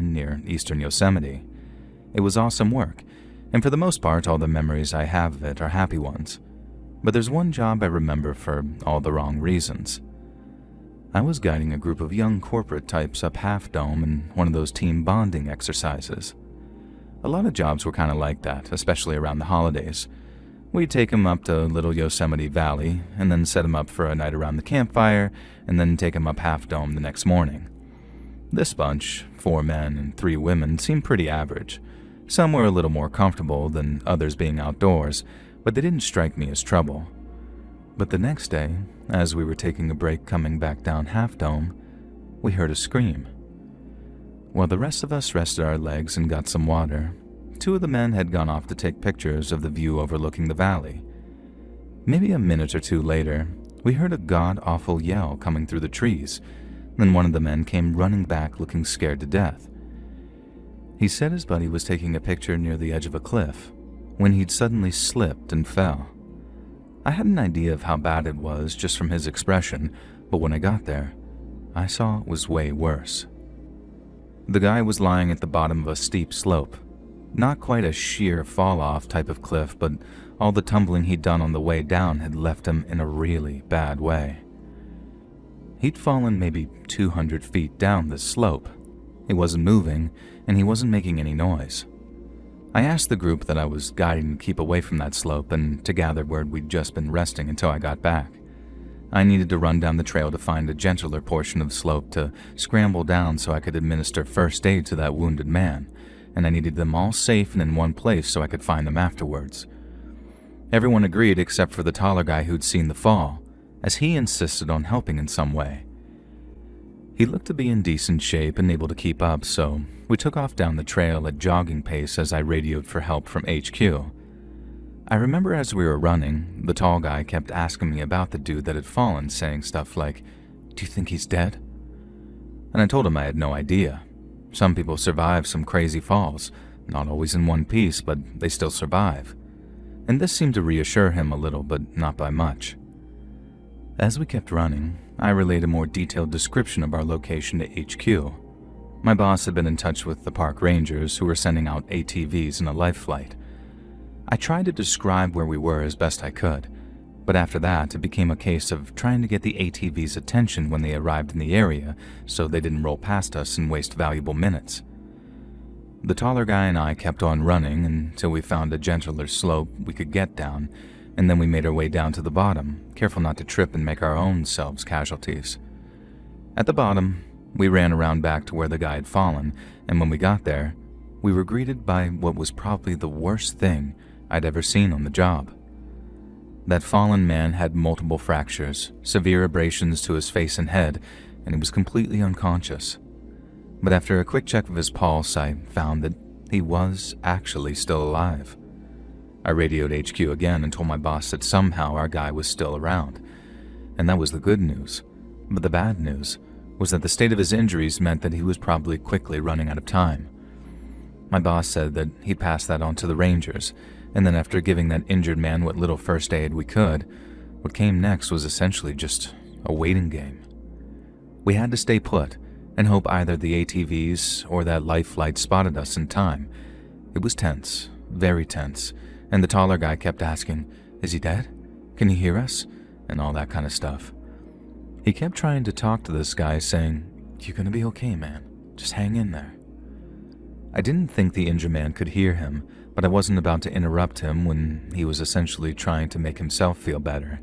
near eastern Yosemite. It was awesome work, and for the most part, all the memories I have of it are happy ones. But there's one job I remember for all the wrong reasons. I was guiding a group of young corporate types up Half Dome in one of those team bonding exercises. A lot of jobs were kind of like that, especially around the holidays. We'd take them up to Little Yosemite Valley, and then set them up for a night around the campfire, and then take them up Half Dome the next morning. This bunch, 4 men and 3 women, seemed pretty average. Some were a little more comfortable than others being outdoors, but they didn't strike me as trouble. But the next day, as we were taking a break coming back down Half Dome, we heard a scream. While the rest of us rested our legs and got some water, 2 of the men had gone off to take pictures of the view overlooking the valley. Maybe a minute or 2 later, we heard a god-awful yell coming through the trees. Then one of the men came running back looking scared to death. He said his buddy was taking a picture near the edge of a cliff when he'd suddenly slipped and fell. I had an idea of how bad it was just from his expression, but when I got there, I saw it was way worse. The guy was lying at the bottom of a steep slope. Not quite a sheer fall-off type of cliff, but all the tumbling he'd done on the way down had left him in a really bad way. He'd fallen maybe 200 feet down this slope. He wasn't moving, and he wasn't making any noise. I asked the group that I was guiding to keep away from that slope and to gather where we'd just been resting until I got back. I needed to run down the trail to find a gentler portion of the slope to scramble down so I could administer first aid to that wounded man, and I needed them all safe and in one place so I could find them afterwards. Everyone agreed except for the taller guy who'd seen the fall, as he insisted on helping in some way. He looked to be in decent shape and able to keep up, so we took off down the trail at jogging pace as I radioed for help from HQ. I remember as we were running, the tall guy kept asking me about the dude that had fallen, saying stuff like, "Do you think he's dead?" And I told him I had no idea. Some people survive some crazy falls, not always in one piece, but they still survive. And this seemed to reassure him a little, but not by much. As we kept running, I relayed a more detailed description of our location to HQ. My boss had been in touch with the park rangers who were sending out ATVs in a life flight. I tried to describe where we were as best I could, but after that it became a case of trying to get the ATV's attention when they arrived in the area so they didn't roll past us and waste valuable minutes. The taller guy and I kept on running until we found a gentler slope we could get down, and then we made our way down to the bottom, careful not to trip and make our own selves casualties. At the bottom, we ran around back to where the guy had fallen, and when we got there, we were greeted by what was probably the worst thing I'd ever seen on the job. That fallen man had multiple fractures, severe abrasions to his face and head, and he was completely unconscious. But after a quick check of his pulse, I found that he was actually still alive. I radioed HQ again and told my boss that somehow our guy was still around. And that was the good news. But the bad news was that the state of his injuries meant that he was probably quickly running out of time. My boss said that he'd pass that on to the rangers, and then after giving that injured man what little first aid we could, what came next was essentially just a waiting game. We had to stay put and hope either the ATVs or that life flight spotted us in time. It was tense, very tense, and the taller guy kept asking, "Is he dead? Can he hear us?" and all that kind of stuff. He kept trying to talk to this guy, saying, "You're gonna be okay, man. Just hang in there." I didn't think the injured man could hear him, but I wasn't about to interrupt him when he was essentially trying to make himself feel better.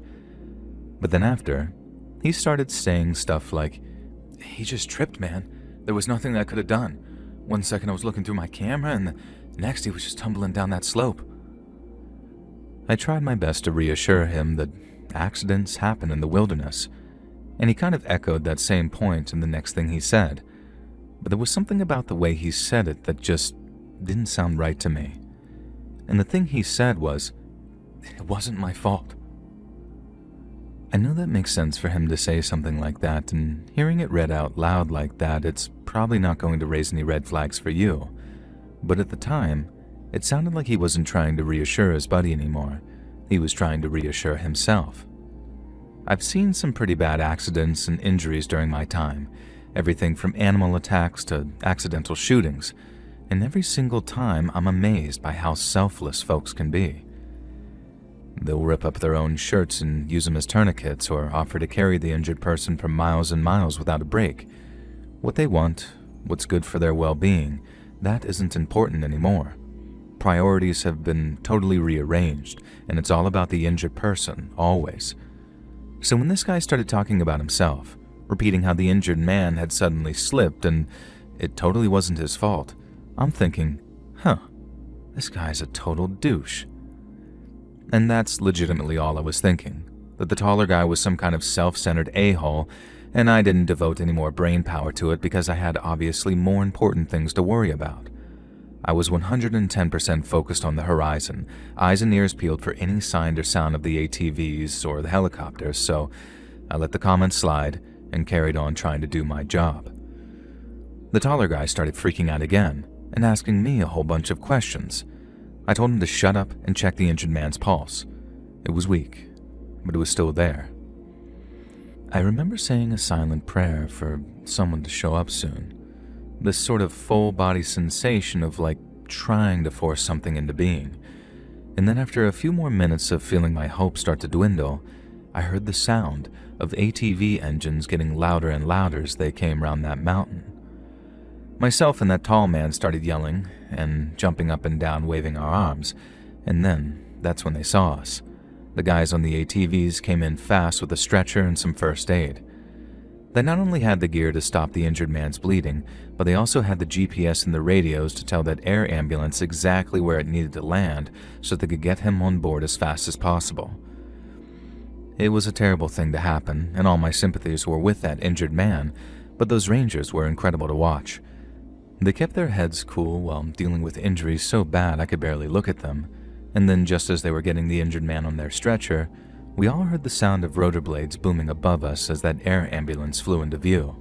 But then after, he started saying stuff like, "He just tripped, man. There was nothing I could have done. One second I was looking through my camera, and the next he was just tumbling down that slope." I tried my best to reassure him that accidents happen in the wilderness, and he kind of echoed that same point in the next thing he said, but there was something about the way he said it that just didn't sound right to me. And the thing he said was, "It wasn't my fault." I know that makes sense for him to say something like that, and hearing it read out loud like that, it's probably not going to raise any red flags for you. But at the time, it sounded like he wasn't trying to reassure his buddy anymore. He was trying to reassure himself. I've seen some pretty bad accidents and injuries during my time, everything from animal attacks to accidental shootings, and every single time I'm amazed by how selfless folks can be. They'll rip up their own shirts and use them as tourniquets or offer to carry the injured person for miles and miles without a break. What they want, what's good for their well-being, that isn't important anymore. Priorities have been totally rearranged, and it's all about the injured person, always. So when this guy started talking about himself, repeating how the injured man had suddenly slipped and it totally wasn't his fault, I'm thinking, this guy's a total douche. And that's legitimately all I was thinking, that the taller guy was some kind of self-centered a-hole, and I didn't devote any more brain power to it because I had obviously more important things to worry about. I was 110% focused on the horizon, eyes and ears peeled for any sign or sound of the ATVs or the helicopters, so I let the comments slide and carried on trying to do my job. The taller guy started freaking out again and asking me a whole bunch of questions. I told him to shut up and check the injured man's pulse. It was weak, but it was still there. I remember saying a silent prayer for someone to show up soon. This sort of full-body sensation of like trying to force something into being. And then after a few more minutes of feeling my hope start to dwindle, I heard the sound of ATV engines getting louder and louder as they came round that mountain. Myself and that tall man started yelling and jumping up and down, waving our arms, and then that's when they saw us. The guys on the ATVs came in fast with a stretcher and some first aid. They not only had the gear to stop the injured man's bleeding, but they also had the GPS and the radios to tell that air ambulance exactly where it needed to land so they could get him on board as fast as possible. It was a terrible thing to happen, and all my sympathies were with that injured man, but those rangers were incredible to watch. They kept their heads cool while dealing with injuries so bad I could barely look at them, and then just as they were getting the injured man on their stretcher, we all heard the sound of rotor blades booming above us as that air ambulance flew into view.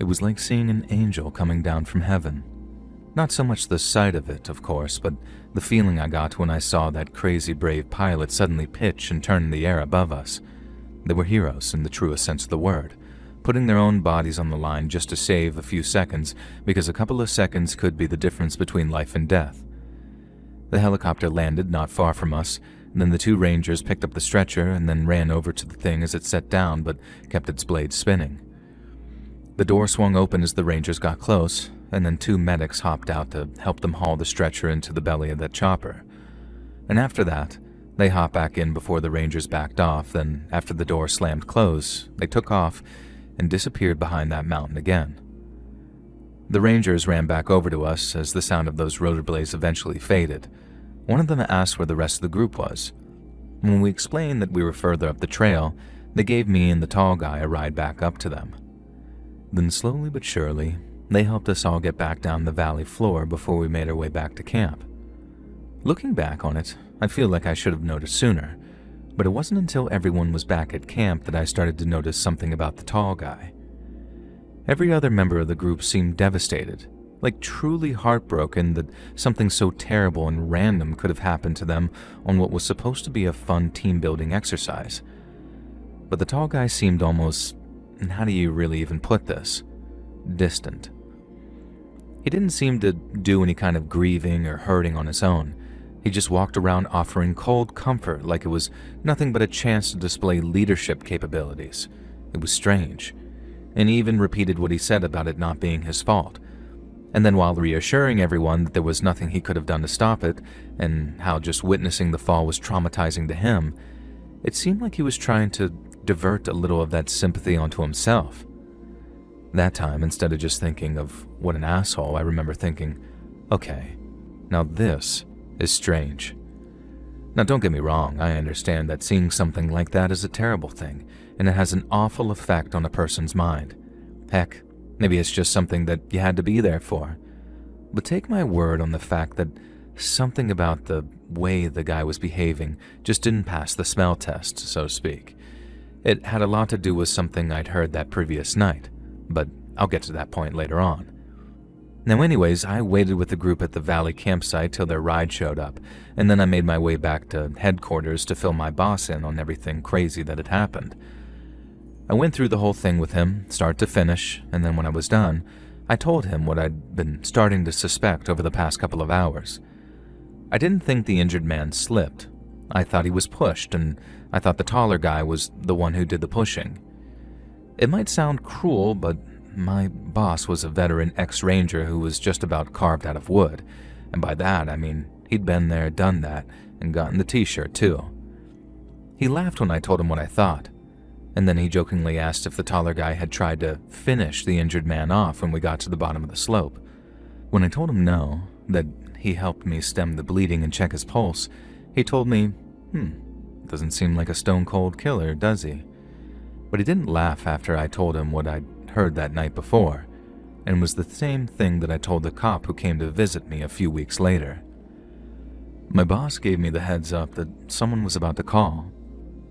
It was like seeing an angel coming down from heaven. Not so much the sight of it, of course, but the feeling I got when I saw that crazy brave pilot suddenly pitch and turn in the air above us. They were heroes in the truest sense of the word, putting their own bodies on the line just to save a few seconds, because a couple of seconds could be the difference between life and death. The helicopter landed not far from us, and then the two rangers picked up the stretcher and then ran over to the thing as it set down but kept its blades spinning. The door swung open as the rangers got close, and then two medics hopped out to help them haul the stretcher into the belly of that chopper. And after that, they hopped back in before the rangers backed off, then after the door slammed close, they took off and disappeared behind that mountain again. The rangers ran back over to us as the sound of those rotor blades eventually faded. One of them asked where the rest of the group was. When we explained that we were further up the trail, they gave me and the tall guy a ride back up to them. Then slowly but surely, they helped us all get back down the valley floor before we made our way back to camp. Looking back on it, I feel like I should have noticed sooner, but it wasn't until everyone was back at camp that I started to notice something about the tall guy. Every other member of the group seemed devastated, like truly heartbroken that something so terrible and random could have happened to them on what was supposed to be a fun team-building exercise. But the tall guy seemed almost, how do you really even put this, distant. He didn't seem to do any kind of grieving or hurting on his own. He just walked around offering cold comfort like it was nothing but a chance to display leadership capabilities. It was strange. And he even repeated what he said about it not being his fault. And then while reassuring everyone that there was nothing he could have done to stop it, and how just witnessing the fall was traumatizing to him, it seemed like he was trying to divert a little of that sympathy onto himself. That time, instead of just thinking of what an asshole, I remember thinking, okay, now this is strange. Now don't get me wrong, I understand that seeing something like that is a terrible thing, and it has an awful effect on a person's mind. Heck, maybe it's just something that you had to be there for. But take my word on the fact that something about the way the guy was behaving just didn't pass the smell test, so to speak. It had a lot to do with something I'd heard that previous night, but I'll get to that point later on. Now anyways, I waited with the group at the valley campsite till their ride showed up, and then I made my way back to headquarters to fill my boss in on everything crazy that had happened. I went through the whole thing with him, start to finish, and then when I was done, I told him what I'd been starting to suspect over the past couple of hours. I didn't think the injured man slipped. I thought he was pushed, and I thought the taller guy was the one who did the pushing. It might sound cruel, but my boss was a veteran ex-ranger who was just about carved out of wood, and by that I mean he'd been there, done that, and gotten the t-shirt too. He laughed when I told him what I thought, and then he jokingly asked if the taller guy had tried to finish the injured man off when we got to the bottom of the slope. When I told him no, that he helped me stem the bleeding and check his pulse, he told me, doesn't seem like a stone-cold killer, does he? But he didn't laugh after I told him what I'd heard that night before, and was the same thing that I told the cop who came to visit me a few weeks later. My boss gave me the heads up that someone was about to call,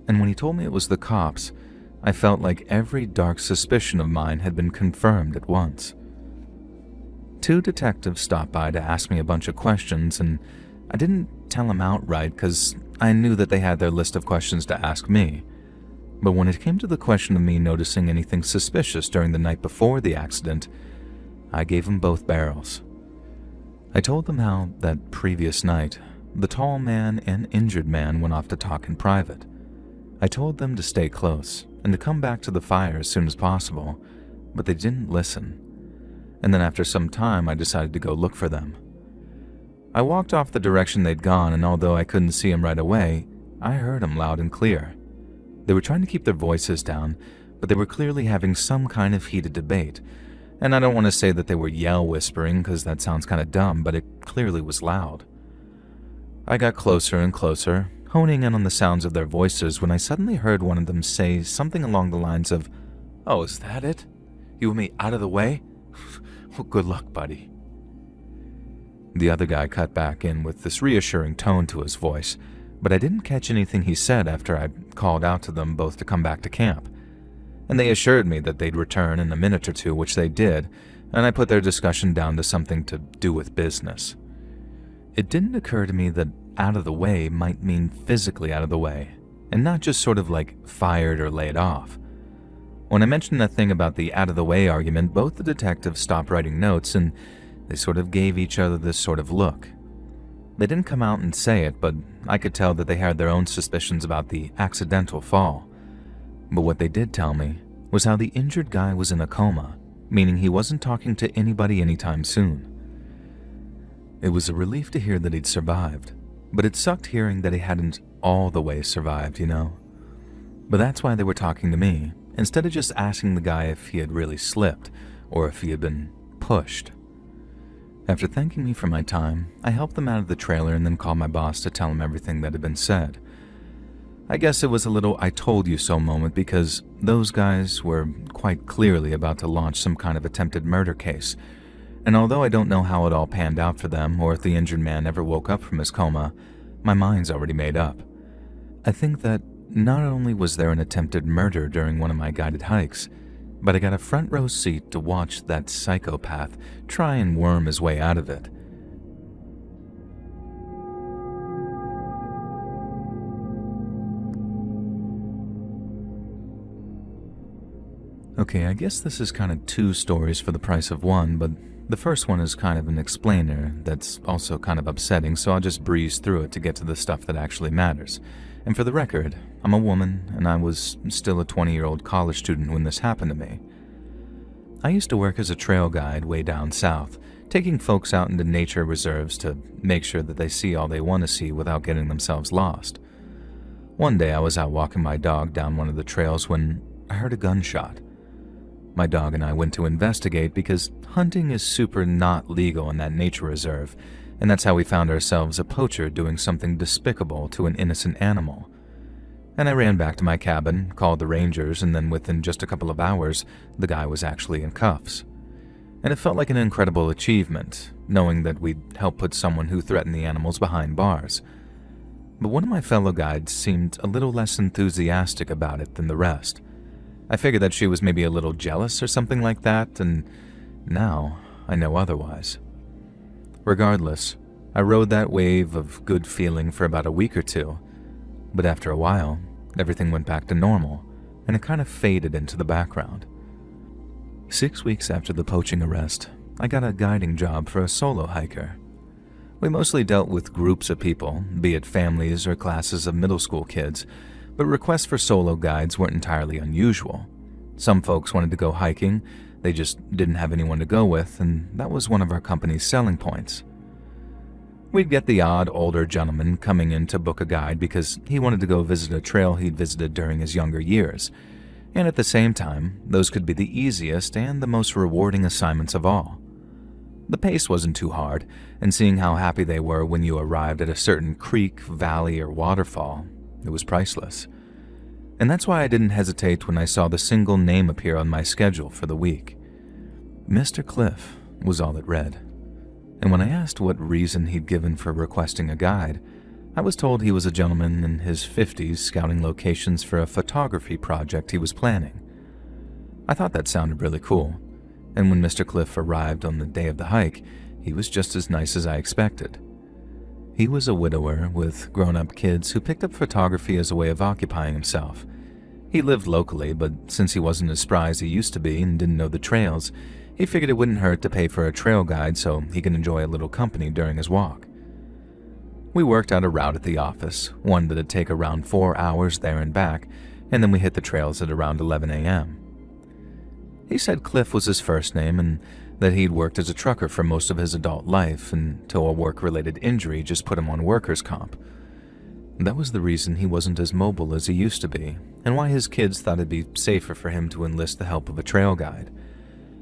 and when he told me it was the cops, I felt like every dark suspicion of mine had been confirmed at once. 2 detectives stopped by to ask me a bunch of questions, and I didn't tell them outright because I knew that they had their list of questions to ask me. But when it came to the question of me noticing anything suspicious during the night before the accident, I gave them both barrels. I told them how that previous night, the tall man and injured man went off to talk in private. I told them to stay close and to come back to the fire as soon as possible, but they didn't listen. And then after some time, I decided to go look for them. I walked off the direction they'd gone, and although I couldn't see them right away, I heard them loud and clear. They were trying to keep their voices down, but they were clearly having some kind of heated debate. And I don't want to say that they were yell whispering because that sounds kind of dumb, but it clearly was loud. I got closer and closer, honing in on the sounds of their voices when I suddenly heard one of them say something along the lines of, "Oh, is that it? You want me out of the way? Well, good luck, buddy." The other guy cut back in with this reassuring tone to his voice, but I didn't catch anything he said after I called out to them both to come back to camp. And they assured me that they'd return in a minute or two, which they did, and I put their discussion down to something to do with business. It didn't occur to me that out of the way might mean physically out of the way, and not just sort of like fired or laid off. When I mentioned that thing about the out of the way argument, both the detectives stopped writing notes and they sort of gave each other this sort of look. They didn't come out and say it, but I could tell that they had their own suspicions about the accidental fall. But what they did tell me was how the injured guy was in a coma, meaning he wasn't talking to anybody anytime soon. It was a relief to hear that he'd survived, but it sucked hearing that he hadn't all the way survived, you know? But that's why they were talking to me, instead of just asking the guy if he had really slipped, or if he had been pushed. After thanking me for my time, I helped them out of the trailer and then called my boss to tell him everything that had been said. I guess it was a little I told you so moment because those guys were quite clearly about to launch some kind of attempted murder case, and although I don't know how it all panned out for them or if the injured man ever woke up from his coma, my mind's already made up. I think that not only was there an attempted murder during one of my guided hikes, but I got a front row seat to watch that psychopath try and worm his way out of it. Okay, I guess this is kind of 2 stories for the price of 1, but the first one is kind of an explainer that's also kind of upsetting, so I'll just breeze through it to get to the stuff that actually matters. And for the record, I'm a woman, and I was still a 20-year-old college student when this happened to me. I used to work as a trail guide way down south, taking folks out into nature reserves to make sure that they see all they want to see without getting themselves lost. One day I was out walking my dog down one of the trails when I heard a gunshot. My dog and I went to investigate because hunting is super not legal in that nature reserve, and that's how we found ourselves a poacher doing something despicable to an innocent animal. And I ran back to my cabin, called the rangers, and then within just a couple of hours, the guy was actually in cuffs. And it felt like an incredible achievement, knowing that we'd helped put someone who threatened the animals behind bars. But one of my fellow guides seemed a little less enthusiastic about it than the rest. I figured that she was maybe a little jealous or something like that, and now I know otherwise. Regardless, I rode that wave of good feeling for about a week or two, but after a while, everything went back to normal, and it kind of faded into the background. 6 weeks after the poaching arrest, I got a guiding job for a solo hiker. We mostly dealt with groups of people, be it families or classes of middle school kids, but requests for solo guides weren't entirely unusual. Some folks wanted to go hiking, they just didn't have anyone to go with, and that was one of our company's selling points. We'd get the odd older gentleman coming in to book a guide because he wanted to go visit a trail he'd visited during his younger years, and at the same time, those could be the easiest and the most rewarding assignments of all. The pace wasn't too hard, and seeing how happy they were when you arrived at a certain creek, valley, or waterfall, it was priceless. And that's why I didn't hesitate when I saw the single name appear on my schedule for the week. Mr. Cliff was all it read. And when I asked what reason he'd given for requesting a guide, I was told he was a gentleman in his 50s scouting locations for a photography project he was planning. I thought that sounded really cool, and when Mr. Cliff arrived on the day of the hike, he was just as nice as I expected. He was a widower with grown-up kids who picked up photography as a way of occupying himself. He lived locally, but since he wasn't as spry as he used to be and didn't know the trails, he figured it wouldn't hurt to pay for a trail guide so he could enjoy a little company during his walk. We worked out a route at the office, one that'd take around 4 hours there and back, and then we hit the trails at around 11 a.m. He said Cliff was his first name and that he'd worked as a trucker for most of his adult life until a work-related injury just put him on workers' comp. That was the reason he wasn't as mobile as he used to be, and why his kids thought it'd be safer for him to enlist the help of a trail guide.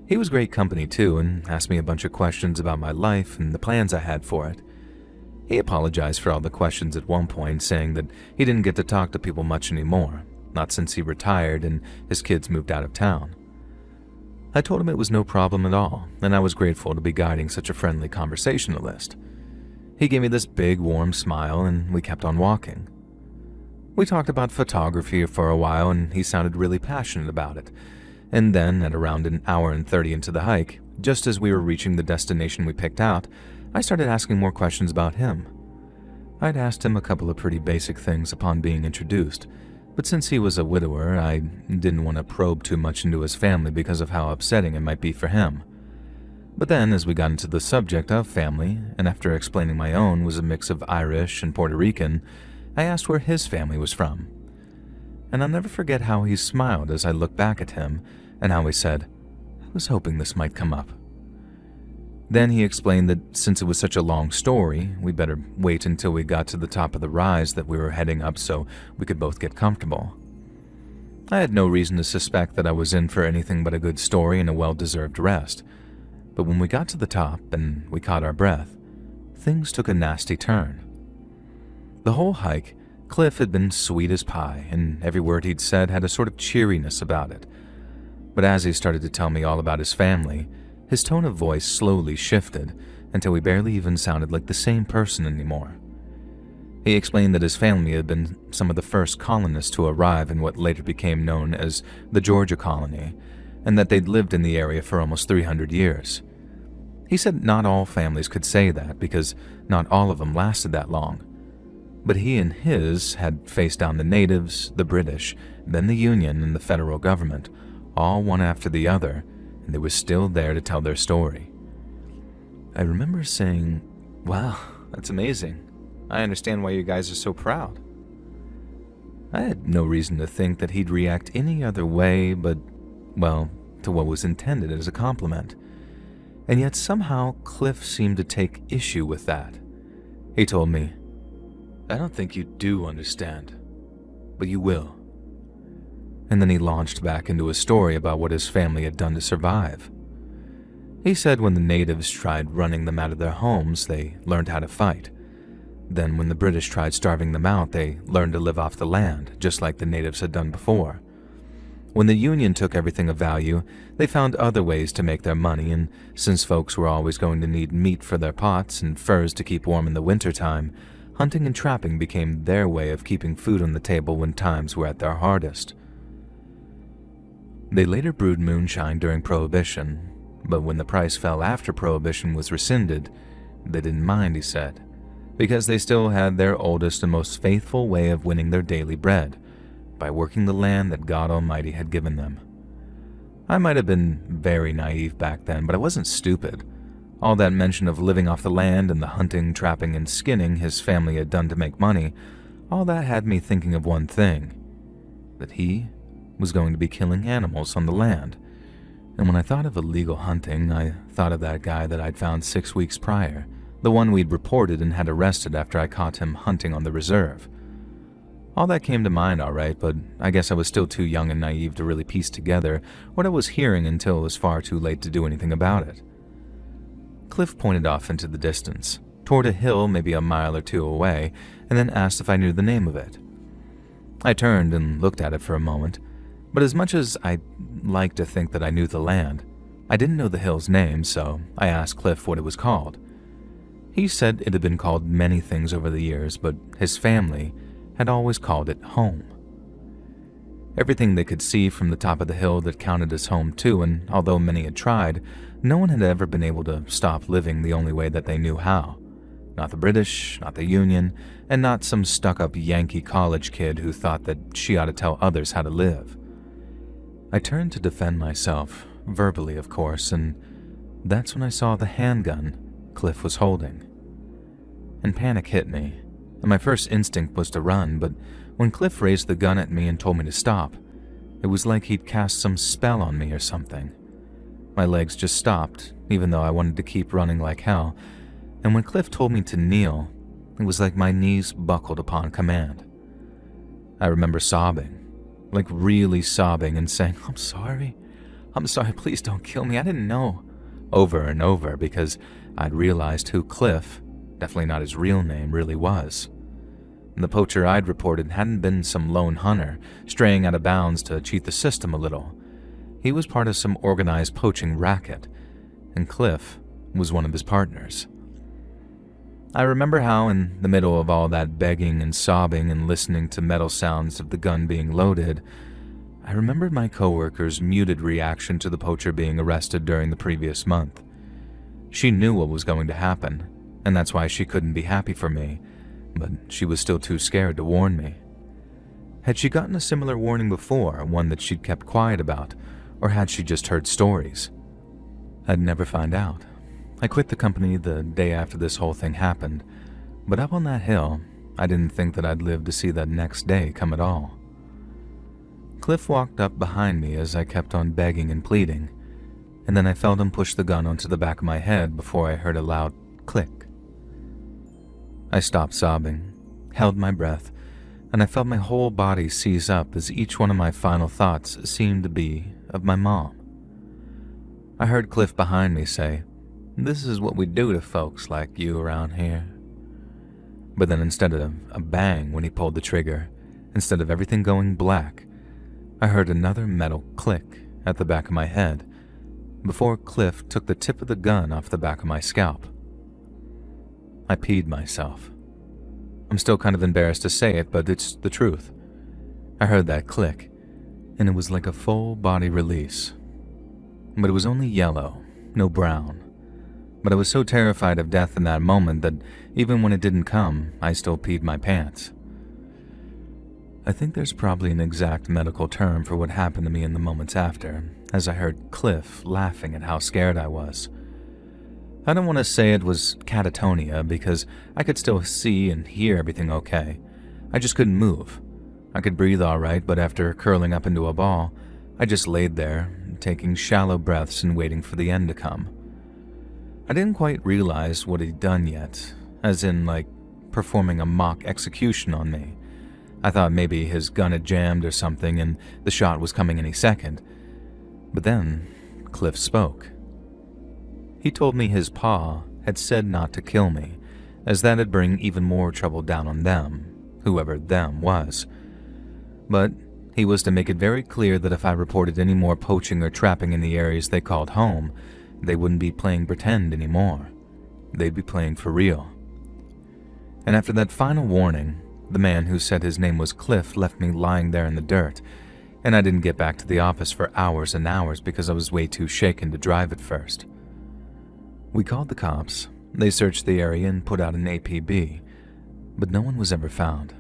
He was great company too, and asked me a bunch of questions about my life and the plans I had for it. He apologized for all the questions at one point, saying that he didn't get to talk to people much anymore, not since he retired and his kids moved out of town. I told him it was no problem at all, and I was grateful to be guiding such a friendly conversationalist. He gave me this big, warm smile, and we kept on walking. We talked about photography for a while, and he sounded really passionate about it. And then, at around an hour and 30 into the hike, just as we were reaching the destination we picked out, I started asking more questions about him. I'd asked him a couple of pretty basic things upon being introduced, but since he was a widower, I didn't want to probe too much into his family because of how upsetting it might be for him. But then, as we got into the subject of family, and after explaining my own was a mix of Irish and Puerto Rican, I asked where his family was from. And I'll never forget how he smiled as I looked back at him, and how he said, "I was hoping this might come up." Then he explained that since it was such a long story, we better wait until we got to the top of the rise that we were heading up so we could both get comfortable. I had no reason to suspect that I was in for anything but a good story and a well-deserved rest. But when we got to the top and we caught our breath, things took a nasty turn. The whole hike, Cliff had been sweet as pie, and every word he'd said had a sort of cheeriness about it. But as he started to tell me all about his family, his tone of voice slowly shifted until he barely even sounded like the same person anymore. He explained that his family had been some of the first colonists to arrive in what later became known as the Georgia colony, and that they'd lived in the area for almost 300 years. He said not all families could say that because not all of them lasted that long. But he and his had faced down the natives, the British, then the Union and the federal government, all one after the other, and they were still there to tell their story. I remember saying, "Wow, that's amazing. I understand why you guys are so proud." I had no reason to think that he'd react any other way but, well, to what was intended as a compliment. And yet somehow Cliff seemed to take issue with that. He told me, "I don't think you do understand, but you will." And then he launched back into a story about what his family had done to survive. He said when the natives tried running them out of their homes, they learned how to fight. Then when the British tried starving them out, they learned to live off the land, just like the natives had done before. When the Union took everything of value, they found other ways to make their money, and since folks were always going to need meat for their pots and furs to keep warm in the wintertime, hunting and trapping became their way of keeping food on the table when times were at their hardest. They later brewed moonshine during Prohibition, but when the price fell after Prohibition was rescinded, they didn't mind, he said, because they still had their oldest and most faithful way of winning their daily bread, by working the land that God Almighty had given them. I might have been very naive back then, but I wasn't stupid. All that mention of living off the land and the hunting, trapping, and skinning his family had done to make money, all that had me thinking of one thing: that he was going to be killing animals on the land. And when I thought of illegal hunting, I thought of that guy that I'd found 6 weeks prior, the one we'd reported and had arrested after I caught him hunting on the reserve. All that came to mind all right, but I guess I was still too young and naive to really piece together what I was hearing until it was far too late to do anything about it. Cliff pointed off into the distance, toward a hill maybe a mile or two away, and then asked if I knew the name of it. I turned and looked at it for a moment, but as much as I'd like to think that I knew the land, I didn't know the hill's name, so I asked Cliff what it was called. He said it had been called many things over the years, but his family had always called it home. Everything they could see from the top of the hill that counted as home too, and although many had tried, no one had ever been able to stop living the only way that they knew how. Not the British, not the Union, and not some stuck-up Yankee college kid who thought that she ought to tell others how to live. I turned to defend myself, verbally of course, and that's when I saw the handgun Cliff was holding. And panic hit me, and my first instinct was to run, but when Cliff raised the gun at me and told me to stop, it was like he'd cast some spell on me or something. My legs just stopped, even though I wanted to keep running like hell, and when Cliff told me to kneel, it was like my knees buckled upon command. I remember sobbing, like really sobbing and saying, I'm sorry, please don't kill me, I didn't know," over and over because I'd realized who Cliff, definitely not his real name, really was. The poacher I'd reported hadn't been some lone hunter, straying out of bounds to cheat the system a little. He was part of some organized poaching racket, and Cliff was one of his partners. I remember how, in the middle of all that begging and sobbing and listening to metal sounds of the gun being loaded, I remembered my coworker's muted reaction to the poacher being arrested during the previous month. She knew what was going to happen, and that's why she couldn't be happy for me, but she was still too scared to warn me. Had she gotten a similar warning before, one that she'd kept quiet about, or had she just heard stories? I'd never find out. I quit the company the day after this whole thing happened, but up on that hill, I didn't think that I'd live to see that next day come at all. Cliff walked up behind me as I kept on begging and pleading, and then I felt him push the gun onto the back of my head before I heard a loud click. I stopped sobbing, held my breath, and I felt my whole body seize up as each one of my final thoughts seemed to be of my mom. I heard Cliff behind me say, "This is what we do to folks like you around here." But then instead of a bang when he pulled the trigger, instead of everything going black, I heard another metal click at the back of my head before Cliff took the tip of the gun off the back of my scalp. I peed myself. I'm still kind of embarrassed to say it, but it's the truth. I heard that click, and it was like a full body release. But it was only yellow, no brown. But I was so terrified of death in that moment that even when it didn't come, I still peed my pants. I think there's probably an exact medical term for what happened to me in the moments after, as I heard Cliff laughing at how scared I was. I don't want to say it was catatonia because I could still see and hear everything okay. I just couldn't move. I could breathe all right, but after curling up into a ball, I just laid there, taking shallow breaths and waiting for the end to come. I didn't quite realize what he'd done yet, as in like performing a mock execution on me. I thought maybe his gun had jammed or something and the shot was coming any second. But then Cliff spoke. He told me his pa had said not to kill me, as that'd bring even more trouble down on them, whoever them was. But he was to make it very clear that if I reported any more poaching or trapping in the areas they called home, they wouldn't be playing pretend anymore. They'd be playing for real. And after that final warning, the man who said his name was Cliff left me lying there in the dirt, and I didn't get back to the office for hours and hours because I was way too shaken to drive at first. We called the cops. They searched the area and put out an APB, but no one was ever found.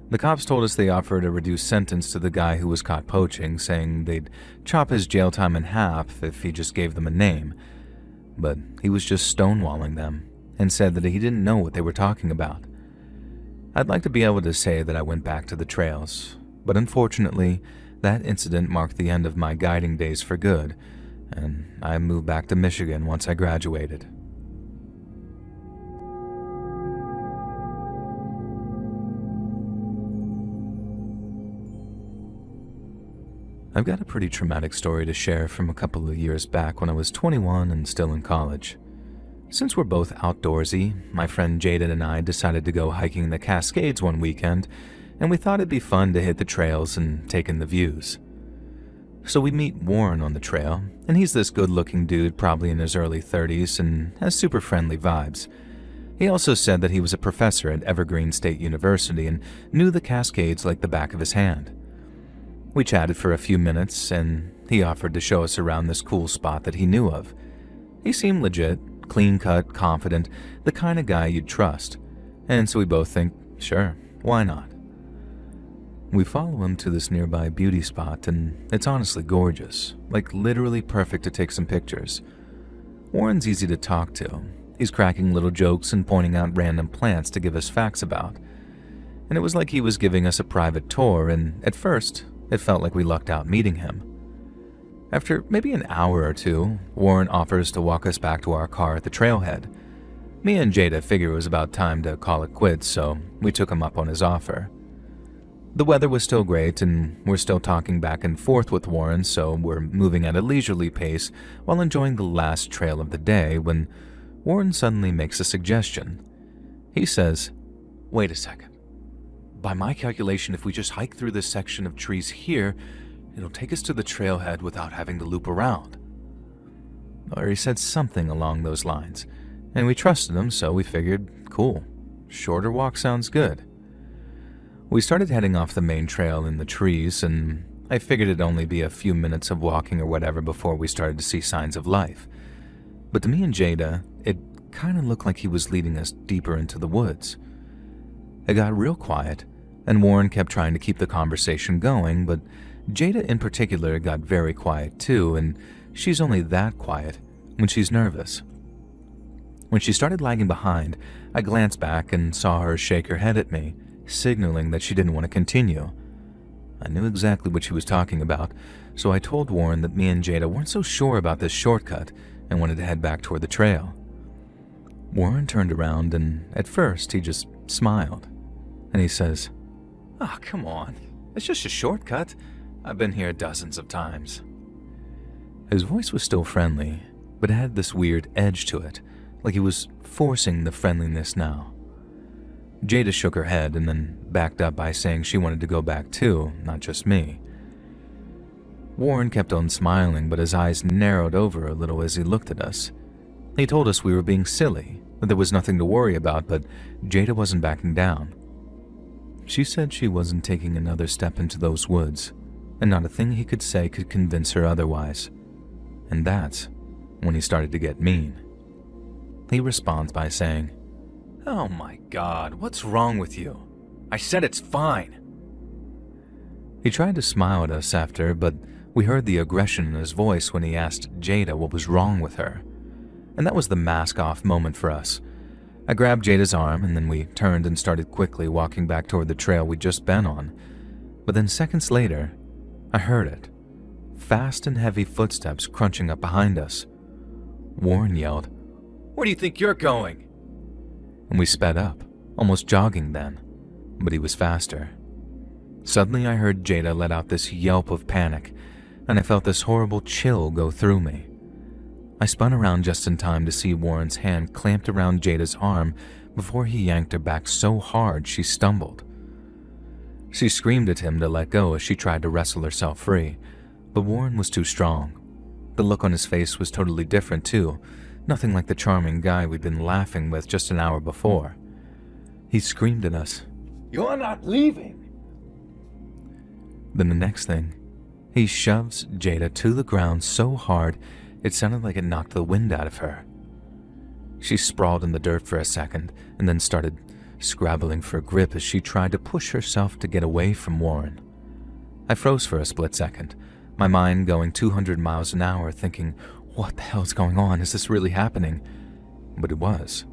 The cops told us they offered a reduced sentence to the guy who was caught poaching, saying they'd chop his jail time in half if he just gave them a name. But he was just stonewalling them and said that he didn't know what they were talking about. I'd like to be able to say that I went back to the trails, but unfortunately, that incident marked the end of my guiding days for good, and I moved back to Michigan once I graduated. I've got a pretty traumatic story to share from a couple of years back when I was 21 and still in college. Since we're both outdoorsy, my friend Jaden and I decided to go hiking the Cascades one weekend, and we thought it'd be fun to hit the trails and take in the views. So we meet Warren on the trail, and he's this good-looking dude probably in his early 30s and has super friendly vibes. He also said that he was a professor at Evergreen State University and knew the Cascades like the back of his hand. We chatted for a few minutes, and he offered to show us around this cool spot that he knew of. He seemed legit, clean-cut, confident, the kind of guy you'd trust, and so we both think, sure, why not? We follow him to this nearby beauty spot, and it's honestly gorgeous, like literally perfect to take some pictures. Warren's easy to talk to. He's cracking little jokes and pointing out random plants to give us facts about. And it was like he was giving us a private tour, and at first, it felt like we lucked out meeting him. After maybe an hour or two, Warren offers to walk us back to our car at the trailhead. Me and Jada figured it was about time to call it quits, so we took him up on his offer. The weather was still great, and we're still talking back and forth with Warren, so we're moving at a leisurely pace while enjoying the last trail of the day when Warren suddenly makes a suggestion. He says, "Wait a second. By my calculation, if we just hike through this section of trees here, it'll take us to the trailhead without having to loop around." Or he said something along those lines, and we trusted him, so we figured, cool, shorter walk sounds good. We started heading off the main trail in the trees, and I figured it'd only be a few minutes of walking or whatever before we started to see signs of life. But to me and Jada, it kind of looked like he was leading us deeper into the woods. It got real quiet, and Warren kept trying to keep the conversation going, but Jada in particular got very quiet too, and she's only that quiet when she's nervous. When she started lagging behind, I glanced back and saw her shake her head at me, signaling that she didn't want to continue. I knew exactly what she was talking about, so I told Warren that me and Jada weren't so sure about this shortcut and wanted to head back toward the trail. Warren turned around, and at first he just smiled, and he says, "Oh, come on, it's just a shortcut. I've been here dozens of times." His voice was still friendly, but it had this weird edge to it, like he was forcing the friendliness now. Jada shook her head and then backed up by saying she wanted to go back too, not just me. Warren kept on smiling, but his eyes narrowed over a little as he looked at us. He told us we were being silly, that there was nothing to worry about, but Jada wasn't backing down. She said she wasn't taking another step into those woods, and not a thing he could say could convince her otherwise. And that's when he started to get mean. He responds by saying, "Oh my God, what's wrong with you? I said it's fine." He tried to smile at us after, but we heard the aggression in his voice when he asked Jada what was wrong with her. And that was the mask-off moment for us. I grabbed Jada's arm, and then we turned and started quickly walking back toward the trail we'd just been on. But then seconds later, I heard it. Fast and heavy footsteps crunching up behind us. Warren yelled, "Where do you think you're going?" And we sped up, almost jogging then, but he was faster. Suddenly I heard Jada let out this yelp of panic, and I felt this horrible chill go through me. I spun around just in time to see Warren's hand clamped around Jada's arm before he yanked her back so hard she stumbled. She screamed at him to let go as she tried to wrestle herself free, but Warren was too strong. The look on his face was totally different too, nothing like the charming guy we'd been laughing with just an hour before. He screamed at us, "You're not leaving!" Then the next thing, he shoves Jada to the ground so hard it sounded like it knocked the wind out of her. She sprawled in the dirt for a second and then started scrabbling for grip as she tried to push herself to get away from Warren. I froze for a split second, my mind going 200 miles an hour, thinking, what the hell is going on? Is this really happening? But it was,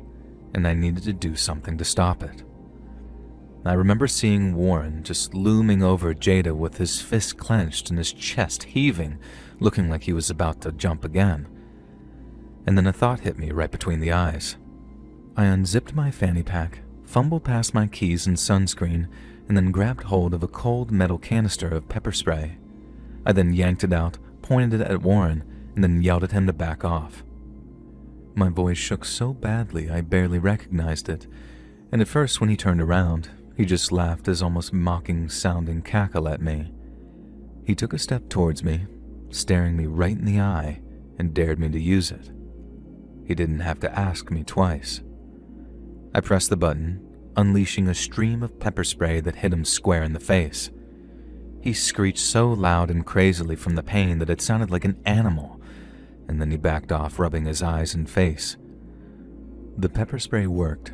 and I needed to do something to stop it. I remember seeing Warren just looming over Jada with his fist clenched and his chest heaving, looking like he was about to jump again. And then a thought hit me right between the eyes. I unzipped my fanny pack, fumbled past my keys and sunscreen, and then grabbed hold of a cold metal canister of pepper spray. I then yanked it out, pointed it at Warren, and then yelled at him to back off. My voice shook so badly I barely recognized it, and at first when he turned around, he just laughed his almost mocking-sounding cackle at me. He took a step towards me, staring me right in the eye, and dared me to use it. He didn't have to ask me twice. I pressed the button, unleashing a stream of pepper spray that hit him square in the face. He screeched so loud and crazily from the pain that it sounded like an animal, and then he backed off, rubbing his eyes and face. The pepper spray worked,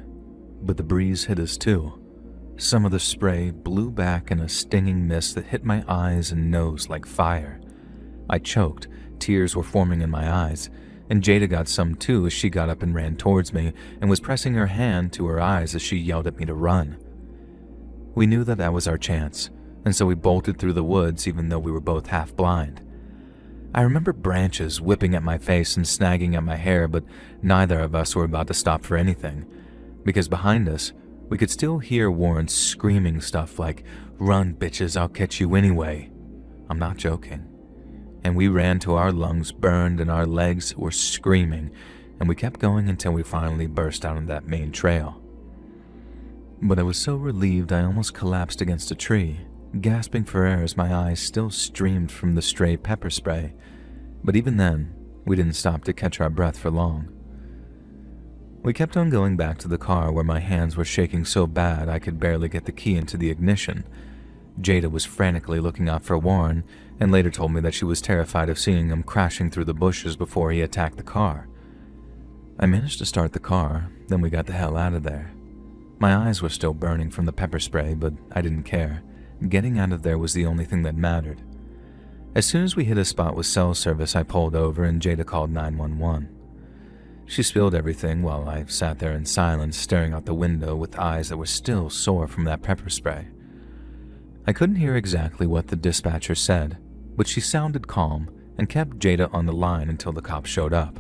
but the breeze hit us too. Some of the spray blew back in a stinging mist that hit my eyes and nose like fire. I choked, tears were forming in my eyes, and Jada got some too as she got up and ran towards me and was pressing her hand to her eyes as she yelled at me to run. We knew that that was our chance, and so we bolted through the woods even though we were both half blind. I remember branches whipping at my face and snagging at my hair, but neither of us were about to stop for anything, because behind us, we could still hear Warren screaming stuff like, "Run, bitches, I'll catch you anyway." I'm not joking. And we ran till our lungs burned and our legs were screaming, and we kept going until we finally burst out on that main trail. But I was so relieved I almost collapsed against a tree, gasping for air as my eyes still streamed from the stray pepper spray. But even then, we didn't stop to catch our breath for long. We kept on going back to the car where my hands were shaking so bad I could barely get the key into the ignition. Jada was frantically looking out for Warren and later told me that she was terrified of seeing him crashing through the bushes before he attacked the car. I managed to start the car, then we got the hell out of there. My eyes were still burning from the pepper spray, but I didn't care. Getting out of there was the only thing that mattered. As soon as we hit a spot with cell service, I pulled over and Jada called 911. She spilled everything while I sat there in silence, staring out the window with eyes that were still sore from that pepper spray. I couldn't hear exactly what the dispatcher said, but she sounded calm and kept Jada on the line until the cops showed up.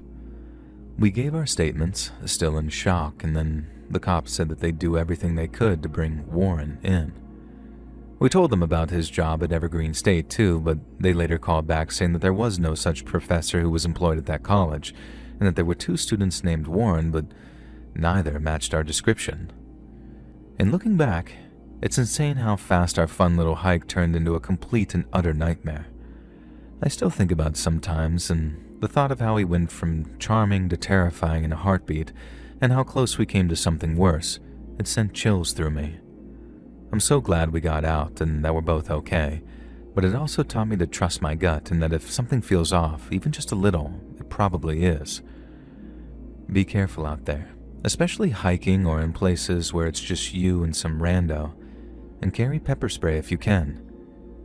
We gave our statements, still in shock, and then the cops said that they'd do everything they could to bring Warren in. We told them about his job at Evergreen State too, but they later called back saying that there was no such professor who was employed at that college, and that there were 2 students named Warren, but neither matched our description. And looking back, it's insane how fast our fun little hike turned into a complete and utter nightmare. I still think about it sometimes, and the thought of how we went from charming to terrifying in a heartbeat, and how close we came to something worse, it sent chills through me. I'm so glad we got out and that we're both okay, but it also taught me to trust my gut and that if something feels off, even just a little, it probably is. Be careful out there, especially hiking or in places where it's just you and some rando, and carry pepper spray if you can.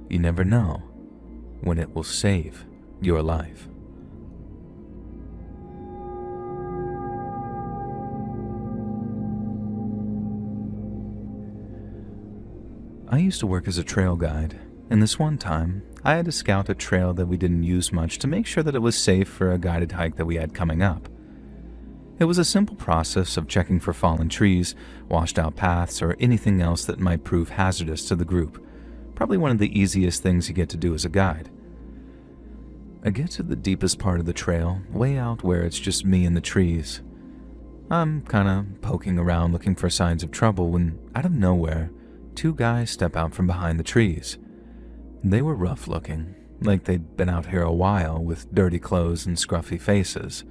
You never know when it will save your life. I used to work as a trail guide, and this one time, I had to scout a trail that we didn't use much to make sure that it was safe for a guided hike that we had coming up. It was a simple process of checking for fallen trees, washed out paths, or anything else that might prove hazardous to the group. Probably one of the easiest things you get to do as a guide. I get to the deepest part of the trail, way out where it's just me and the trees. I'm kinda poking around looking for signs of trouble when, out of nowhere, 2 guys step out from behind the trees. They were rough looking, like they'd been out here a while with dirty clothes and scruffy faces.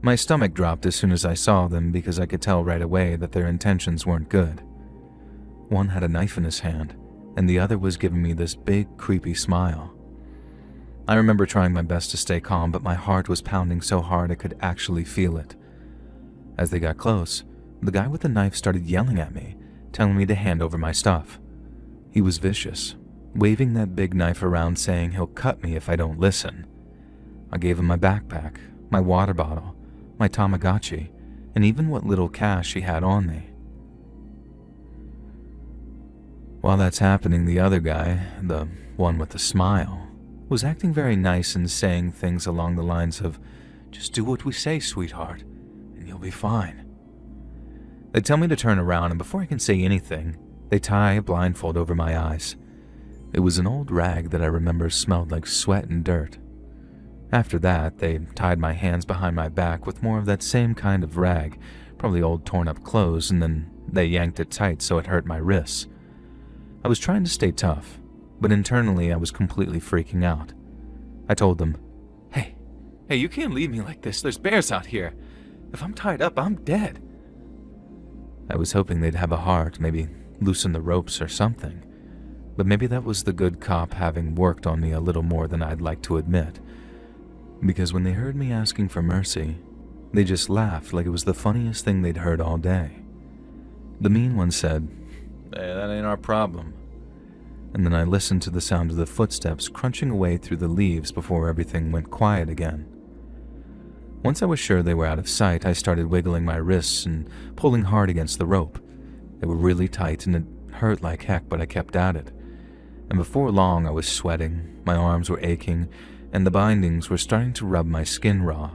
My stomach dropped as soon as I saw them because I could tell right away that their intentions weren't good. One had a knife in his hand, and the other was giving me this big, creepy smile. I remember trying my best to stay calm, but my heart was pounding so hard I could actually feel it. As they got close, the guy with the knife started yelling at me, telling me to hand over my stuff. He was vicious, waving that big knife around saying he'll cut me if I don't listen. I gave him my backpack, my water bottle, my Tamagotchi, and even what little cash he had on me. While that's happening, the other guy, the one with the smile, was acting very nice and saying things along the lines of, "Just do what we say, sweetheart, and you'll be fine." They tell me to turn around, and before I can say anything, they tie a blindfold over my eyes. It was an old rag that I remember smelled like sweat and dirt. After that, they tied my hands behind my back with more of that same kind of rag, probably old torn up clothes, and then they yanked it tight so it hurt my wrists. I was trying to stay tough, but internally I was completely freaking out. I told them, Hey, you can't leave me like this. There's bears out here. If I'm tied up, I'm dead." I was hoping they'd have a heart, maybe loosen the ropes or something. But maybe that was the good cop having worked on me a little more than I'd like to admit. Because when they heard me asking for mercy, they just laughed like it was the funniest thing they'd heard all day. The mean one said, "Hey, that ain't our problem." And then I listened to the sound of the footsteps crunching away through the leaves before everything went quiet again. Once I was sure they were out of sight, I started wiggling my wrists and pulling hard against the rope. They were really tight and it hurt like heck, but I kept at it. And before long, I was sweating, my arms were aching, and the bindings were starting to rub my skin raw.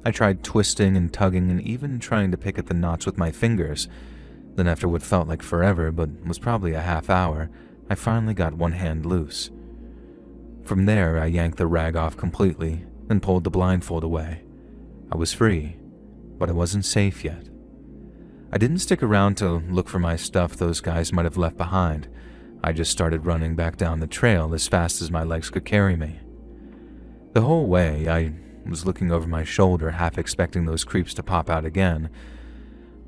I tried twisting and tugging and even trying to pick at the knots with my fingers. Then after what felt like forever, but was probably a half hour, I finally got one hand loose. From there, I yanked the rag off completely and pulled the blindfold away. I was free, but I wasn't safe yet. I didn't stick around to look for my stuff those guys might have left behind. I just started running back down the trail as fast as my legs could carry me. The whole way, I was looking over my shoulder, half expecting those creeps to pop out again,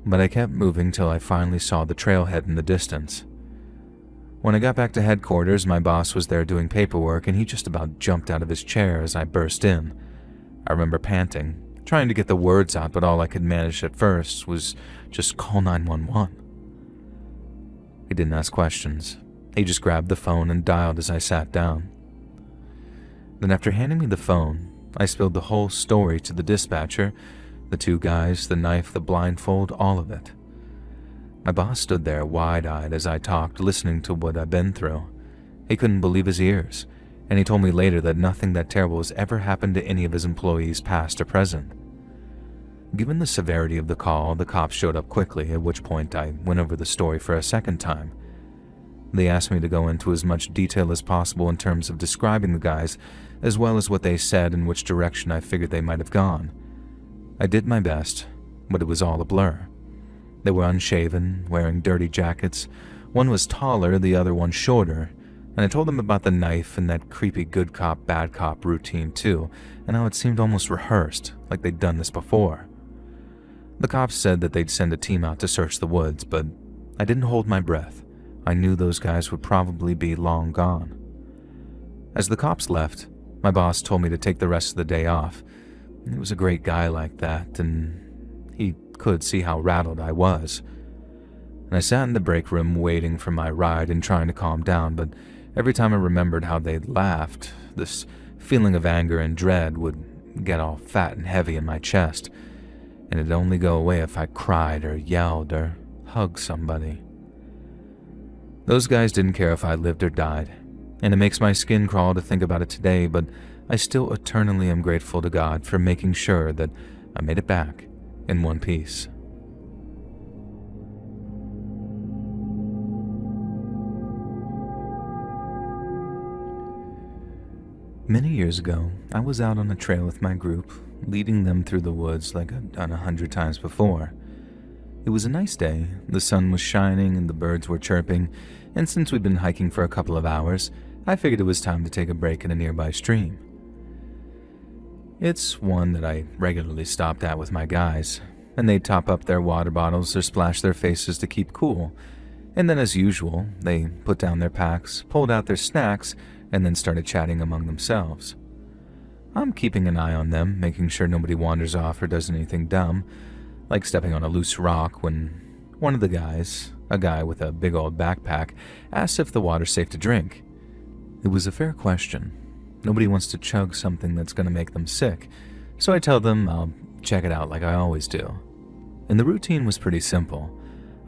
but I kept moving till I finally saw the trailhead in the distance. When I got back to headquarters, my boss was there doing paperwork, and he just about jumped out of his chair as I burst in. I remember panting, trying to get the words out, but all I could manage at first was just call 911. He didn't ask questions. He just grabbed the phone and dialed as I sat down. Then after handing me the phone, I spilled the whole story to the dispatcher, the two guys, the knife, the blindfold, all of it. My boss stood there wide-eyed as I talked, listening to what I'd been through. He couldn't believe his ears, and he told me later that nothing that terrible has ever happened to any of his employees, past or present. Given the severity of the call, the cops showed up quickly, at which point I went over the story for a second time. They asked me to go into as much detail as possible in terms of describing the guys, as well as what they said and which direction I figured they might have gone. I did my best, but it was all a blur. They were unshaven, wearing dirty jackets. One was taller, the other one shorter, and I told them about the knife and that creepy good cop, bad cop routine too, and how it seemed almost rehearsed, like they'd done this before. The cops said that they'd send a team out to search the woods, but I didn't hold my breath. I knew those guys would probably be long gone. As the cops left, my boss told me to take the rest of the day off. He was a great guy like that, and he could see how rattled I was. And I sat in the break room waiting for my ride and trying to calm down, but every time I remembered how they'd laughed, this feeling of anger and dread would get all fat and heavy in my chest, and it'd only go away if I cried or yelled or hugged somebody. Those guys didn't care if I lived or died, and it makes my skin crawl to think about it today, but I still eternally am grateful to God for making sure that I made it back in one piece. Many years ago, I was out on a trail with my group, leading them through the woods like I'd done 100 times before. It was a nice day, the sun was shining and the birds were chirping, and since we'd been hiking for a couple of hours, I figured it was time to take a break in a nearby stream. It's one that I regularly stopped at with my guys, and they'd top up their water bottles or splash their faces to keep cool, and then as usual, they put down their packs, pulled out their snacks, and then started chatting among themselves. I'm keeping an eye on them, making sure nobody wanders off or does anything dumb, like stepping on a loose rock when one of the guys, a guy with a big old backpack, asked if the water's safe to drink. It was a fair question. Nobody wants to chug something that's going to make them sick, so I tell them I'll check it out like I always do. And the routine was pretty simple.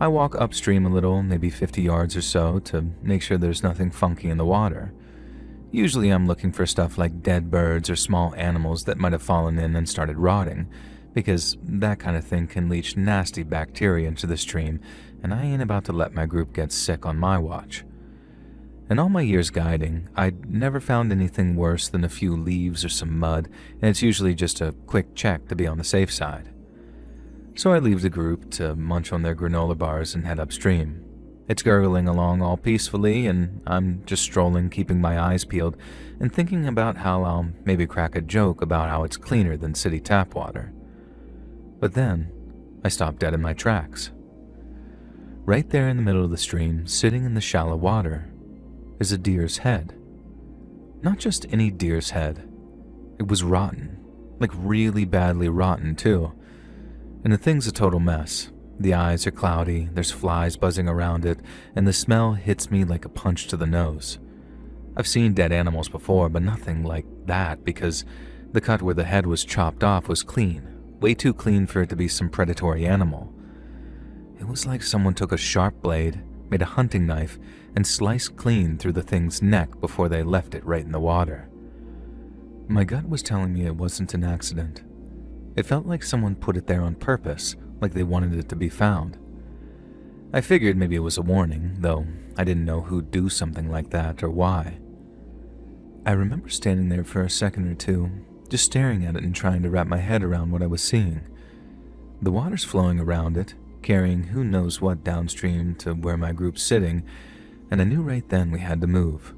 I walk upstream a little, maybe 50 yards or so, to make sure there's nothing funky in the water. Usually I'm looking for stuff like dead birds or small animals that might have fallen in and started rotting, because that kind of thing can leach nasty bacteria into the stream, and I ain't about to let my group get sick on my watch. In all my years guiding, I'd never found anything worse than a few leaves or some mud, and it's usually just a quick check to be on the safe side. So I leave the group to munch on their granola bars and head upstream. It's gurgling along all peacefully, and I'm just strolling, keeping my eyes peeled, and thinking about how I'll maybe crack a joke about how it's cleaner than city tap water. But then, I stop dead in my tracks. Right there in the middle of the stream, sitting in the shallow water, is a deer's head. Not just any deer's head. It was rotten. Like really badly rotten, too. And the thing's a total mess. The eyes are cloudy, there's flies buzzing around it, and the smell hits me like a punch to the nose. I've seen dead animals before, but nothing like that, because the cut where the head was chopped off was clean. Way too clean for it to be some predatory animal. It was like someone took a sharp blade, made a hunting knife, and sliced clean through the thing's neck before they left it right in the water. My gut was telling me it wasn't an accident. It felt like someone put it there on purpose, like they wanted it to be found. I figured maybe it was a warning, though I didn't know who'd do something like that or why. I remember standing there for a second or two, just staring at it and trying to wrap my head around what I was seeing. The water's flowing around it, carrying who knows what downstream to where my group's sitting, and I knew right then we had to move.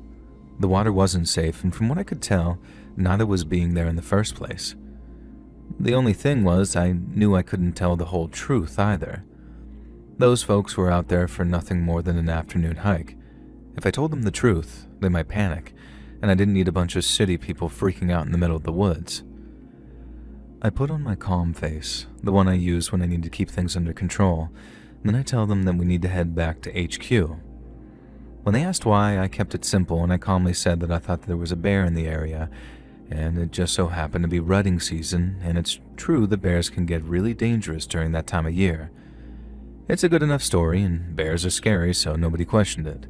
The water wasn't safe, and from what I could tell, neither was being there in the first place. The only thing was, I knew I couldn't tell the whole truth either. Those folks were out there for nothing more than an afternoon hike. If I told them the truth, they might panic, and I didn't need a bunch of city people freaking out in the middle of the woods. I put on my calm face, the one I use when I need to keep things under control, and then I tell them that we need to head back to HQ. When they asked why, I kept it simple, and I calmly said that I thought there was a bear in the area, and it just so happened to be rutting season, and it's true that bears can get really dangerous during that time of year. It's a good enough story, and bears are scary, so nobody questioned it.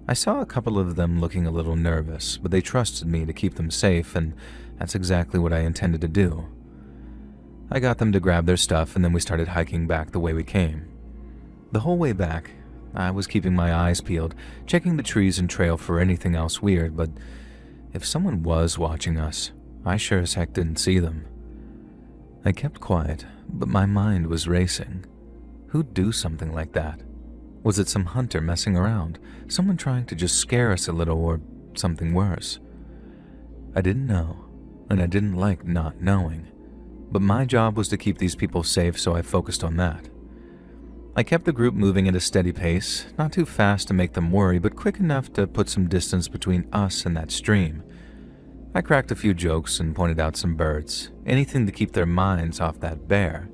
I saw a couple of them looking a little nervous, but they trusted me to keep them safe, and that's exactly what I intended to do. I got them to grab their stuff, and then we started hiking back the way we came. The whole way back, I was keeping my eyes peeled, checking the trees and trail for anything else weird, but if someone was watching us, I sure as heck didn't see them. I kept quiet, but my mind was racing. Who'd do something like that? Was it some hunter messing around, someone trying to just scare us a little, or something worse? I didn't know, and I didn't like not knowing, but my job was to keep these people safe, so I focused on that. I kept the group moving at a steady pace, not too fast to make them worry, but quick enough to put some distance between us and that stream. I cracked a few jokes and pointed out some birds, anything to keep their minds off that bear.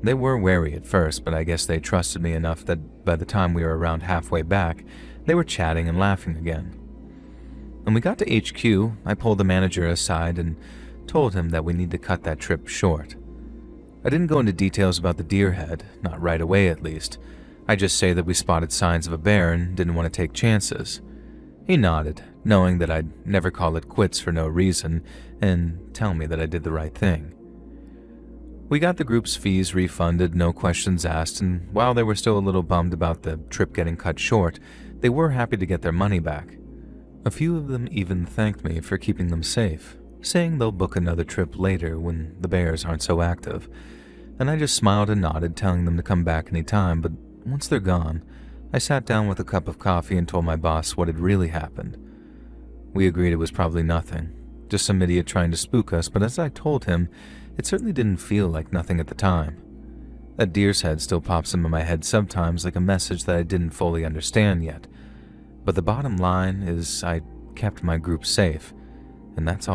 They were wary at first, but I guess they trusted me enough that by the time we were around halfway back, they were chatting and laughing again. When we got to HQ, I pulled the manager aside and told him that we need to cut that trip short. I didn't go into details about the deer head, not right away at least. I just say that we spotted signs of a bear and didn't want to take chances. He nodded, knowing that I'd never call it quits for no reason, and tell me that I did the right thing. We got the group's fees refunded, no questions asked, and while they were still a little bummed about the trip getting cut short, they were happy to get their money back. A few of them even thanked me for keeping them safe, saying they'll book another trip later when the bears aren't so active. And I just smiled and nodded, telling them to come back any time, but once they're gone, I sat down with a cup of coffee and told my boss what had really happened. We agreed it was probably nothing, just some idiot trying to spook us, but as I told him, it certainly didn't feel like nothing at the time. That deer's head still pops into my head sometimes like a message that I didn't fully understand yet. But the bottom line is I kept my group safe, and that's all